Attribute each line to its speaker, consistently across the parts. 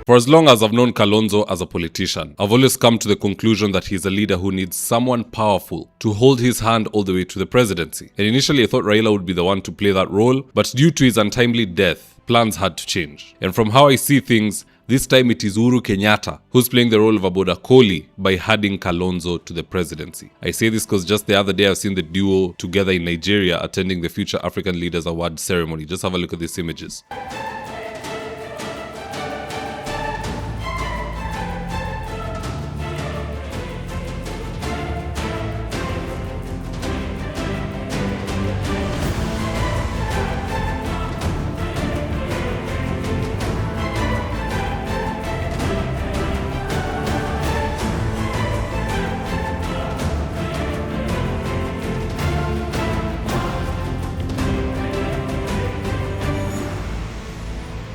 Speaker 1: For as long as I've known Kalonzo as a politician, I've always come to the conclusion that he's a leader who needs someone powerful to hold his hand all the way to the presidency. And initially I thought Raila would be the one to play that role, but due to his untimely death, plans had to change. And from how I see things, this time it is Uhuru Kenyatta who's playing the role of a border collie by handing Kalonzo to the presidency. I say this because just the other day I've seen the duo together in Nigeria attending the Future African Leaders Award ceremony. Just have a look at these images.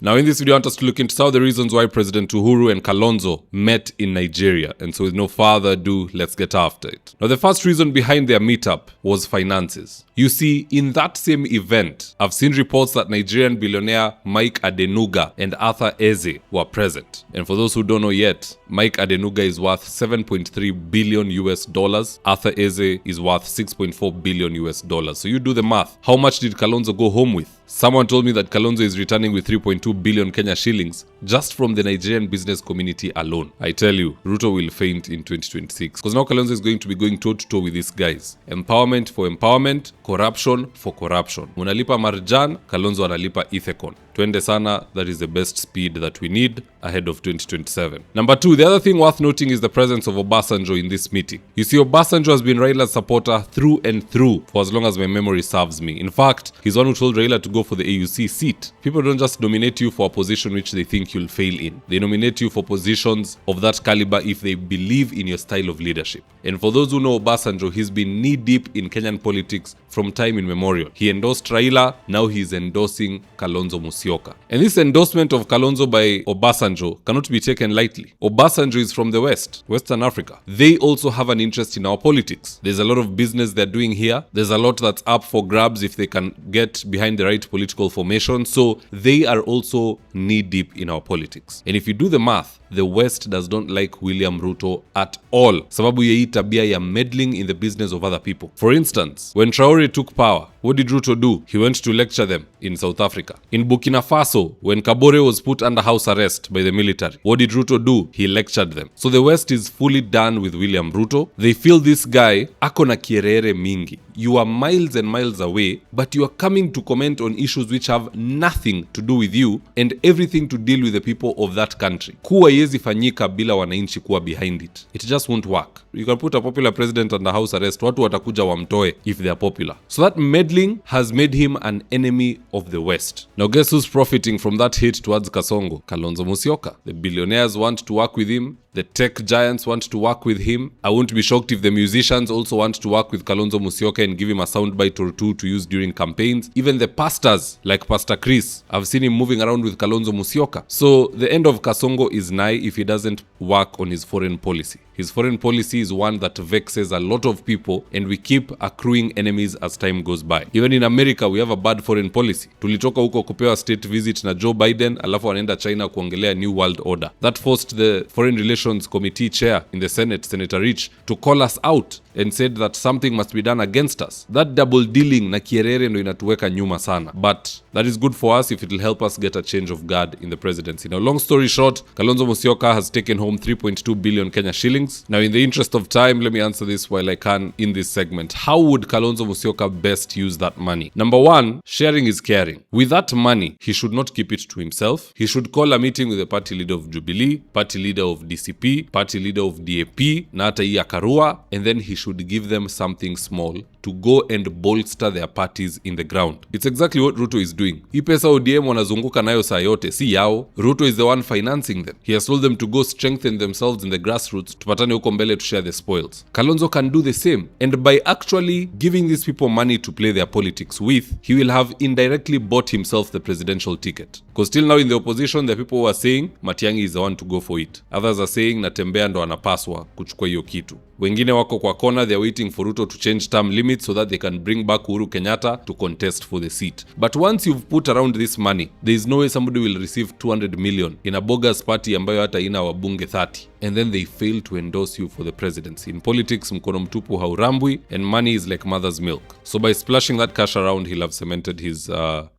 Speaker 1: Now in this video, I want us to look into some of the reasons why President Uhuru and Kalonzo met in Nigeria. And so with no further ado, let's get after it. Now the first reason behind their meetup was finances. You see, in that same event, I've seen reports that Nigerian billionaire Mike Adenuga and Arthur Eze were present. And for those who don't know yet, Mike Adenuga is worth $7.3 billion US. Arthur Eze is worth $6.4 billion US. So you do the math. How much did Kalonzo go home with? Someone told me that Kalonzo is returning with 3.2 billion Kenya shillings just from the Nigerian business community alone. I tell you, Ruto will faint in 2026 because now Kalonzo is going to be going toe-to-toe with these guys. Empowerment for empowerment, corruption for corruption. Munalipa Marjan, Kalonzo analipa Ethecon. Twende sana, that is the best speed that we need ahead of 2027. Number two, the other thing worth noting is the presence of Obasanjo in this meeting. You see, Obasanjo has been Raila's supporter through and through for as long as my memory serves me. In fact, he's one who told Raila to go for the AUC seat. People don't just nominate you for a position which they think you'll fail in. They nominate you for positions of that caliber if they believe in your style of leadership. And for those who know Obasanjo, he's been knee-deep in Kenyan politics from time immemorial. He endorsed Raila, now he's endorsing Kalonzo Musyoka. And this endorsement of Kalonzo by Obasanjo cannot be taken lightly. Obasanjo is from the West, Western Africa. They also have an interest in our politics. There's a lot of business they're doing here. There's a lot that's up for grabs if they can get behind the right political formation. So they are also knee-deep in our politics. And if you do the math, the West does not like William Ruto at all. Sababu ya hii tabia ya meddling in the business of other people. For instance, when Traore took power, what did Ruto do? He went to lecture them in South Africa. In Burkina Faso, when Kabore was put under house arrest by the military, what did Ruto do? He lectured them. So the West is fully done with William Ruto. They feel this guy ako na kierere mingi. You are miles and miles away, but you are coming to comment on issues which have nothing to do with you and everything to deal with the people of that country. Kuwa yezi fanyika bila wananchi kuwa behind it. It just won't work. You can put a popular president under house arrest, watu watakuja wamtoe if they are popular. So that meddling has made him an enemy of the West. Now guess who's profiting from that hate towards Kasongo? Kalonzo Musyoka. The billionaires want to work with him. The tech giants want to work with him. I won't be shocked if the musicians also want to work with Kalonzo Musyoka and give him a soundbite or two to use during campaigns. Even the pastors, like Pastor Chris, I've seen him moving around with Kalonzo Musyoka. So the end of Kasongo is nigh if he doesn't work on his foreign policy. His foreign policy is one that vexes a lot of people and we keep accruing enemies as time goes by. Even in America, we have a bad foreign policy. Tulitoka huko kupewa state visit na Joe Biden, alafu anaenda China kuongelea New World Order. That forced the Foreign Relations Committee chair in the Senate, Senator Rich, to call us out and said that something must be done against us. That double dealing na kierere ndo inatuweka nyuma sana. But that is good for us if it will help us get a change of guard in the presidency. Now, long story short, Kalonzo Musyoka has taken home 3.2 billion Kenya shillings. Now, in the interest of time, let me answer this while I can in this segment. How would Kalonzo Musyoka best use that money? Number one, sharing is caring. With that money, he should not keep it to himself. He should call a meeting with the party leader of Jubilee, party leader of DCP, party leader of DAP, na hata hii ya Karua, and then he should give them something small to go and bolster their parties in the ground. It's exactly what Ruto is doing. Hii pesa ODM wanazunguka nayo saa yote, si yao. Ruto is the one financing them. He has told them to go strengthen themselves in the grassroots, tupatane huko mbele to share the spoils. Kalonzo can do the same. And by actually giving these people money to play their politics with, he will have indirectly bought himself the presidential ticket. Because still now in the opposition, the people who are saying Matiang'i is the one to go for it. Others are saying Natembeya ndo anapaswa kuchukua hiyo kitu. Wengine wako kwa kona Naona they're waiting for Ruto to change term limits so that they can bring back Uhuru Kenyatta to contest for the seat. But once you've put around this money, there is no way somebody will receive 200 million in a bogus party ambayo hata ina wabunge 30 and then they fail to endorse you for the presidency. In politics, mkono mtupu haurambwi, and money is like mother's milk. So by splashing that cash around, he'll have cemented his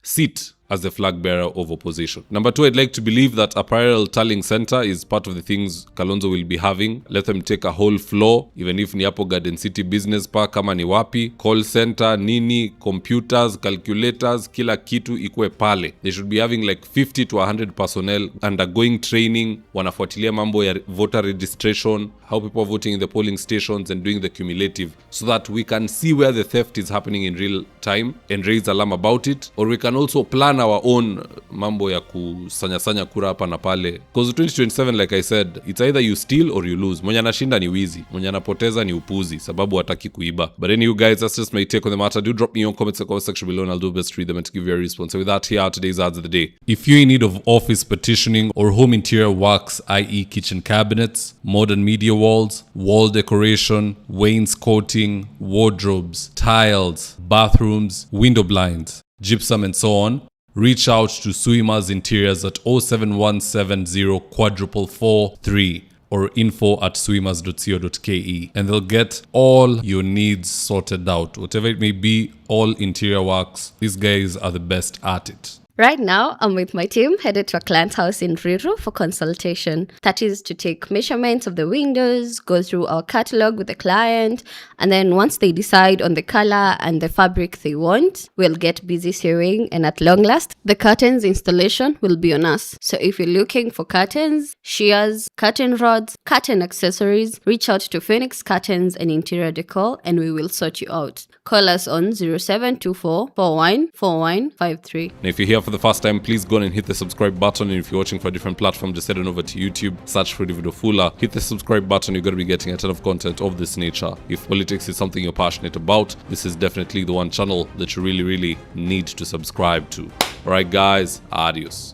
Speaker 1: seat as the flag bearer of opposition. Number 2, I'd like to believe that a parallel tallying center is part of the things Kalonzo will be having. Let them take a whole floor, even if ni hapo Garden City Business Park kama ni wapi, call center, nini, computers, calculators, kila kitu ikue pale. They should be having like 50 to 100 personnel undergoing training, wanafuatilia mambo ya voter registration, how people are voting in the polling stations and doing the cumulative, so that we can see where the theft is happening in real time and raise alarm about it, or we can also plan our own mambo ya kusanya kura hapa na pale. Because 2027, like I said, it's either you steal or you lose. Mwenye anashinda ni wizi, mwenye anapoteza ni upuzi, sababu hataki kuiba. But anyway guys, that's just my take on the matter. Do drop me your comments in the comment section below and I'll do best to read them and to give you a response. So with that, here are today's ads of the day. If you're in need of office petitioning or home interior works, i.e. kitchen cabinets, modern media walls, wall decoration, wainscoting, wardrobes, tiles, bathrooms, window blinds, gypsum and so on, reach out to Suima's Interiors at 07170 443 or info@suimas.co.ke and they'll get all your needs sorted out. Whatever it may be, all interior works, these guys are the best at it.
Speaker 2: Right now, I'm with my team headed to a client's house in Ruto for consultation. That is to take measurements of the windows, go through our catalog with the client, and then once they decide on the color and the fabric they want, we'll get busy sewing, and at long last, the curtains installation will be on us. So if you're looking for curtains, shears, curtain rods, curtain accessories, reach out to Phoenix Curtains and Interior Decor and we will sort you out. Call us on 0724 414153.
Speaker 1: Now if you're here for the first time, please go on and hit the subscribe button, and if you're watching for a different platform, just head on over to YouTube, search for Mzitowafula, hit the subscribe button. You're going to be getting a ton of content of this nature. If politics is something you're passionate about, this is definitely the one channel that you really need to subscribe to. Alright guys, adios.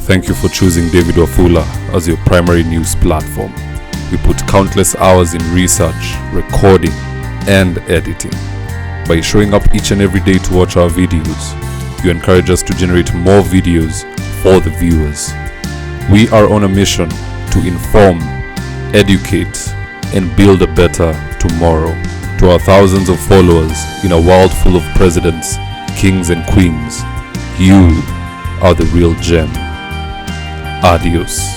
Speaker 1: Thank you for choosing Mzitowafula as your primary news platform. We put countless hours in research, recording, and editing. By showing up each and every day to watch our videos, you encourage us to generate more videos for the viewers. We are on a mission to inform, educate, and build a better tomorrow. To our thousands of followers in a world full of presidents, kings, and queens, you are the real gem. Adios.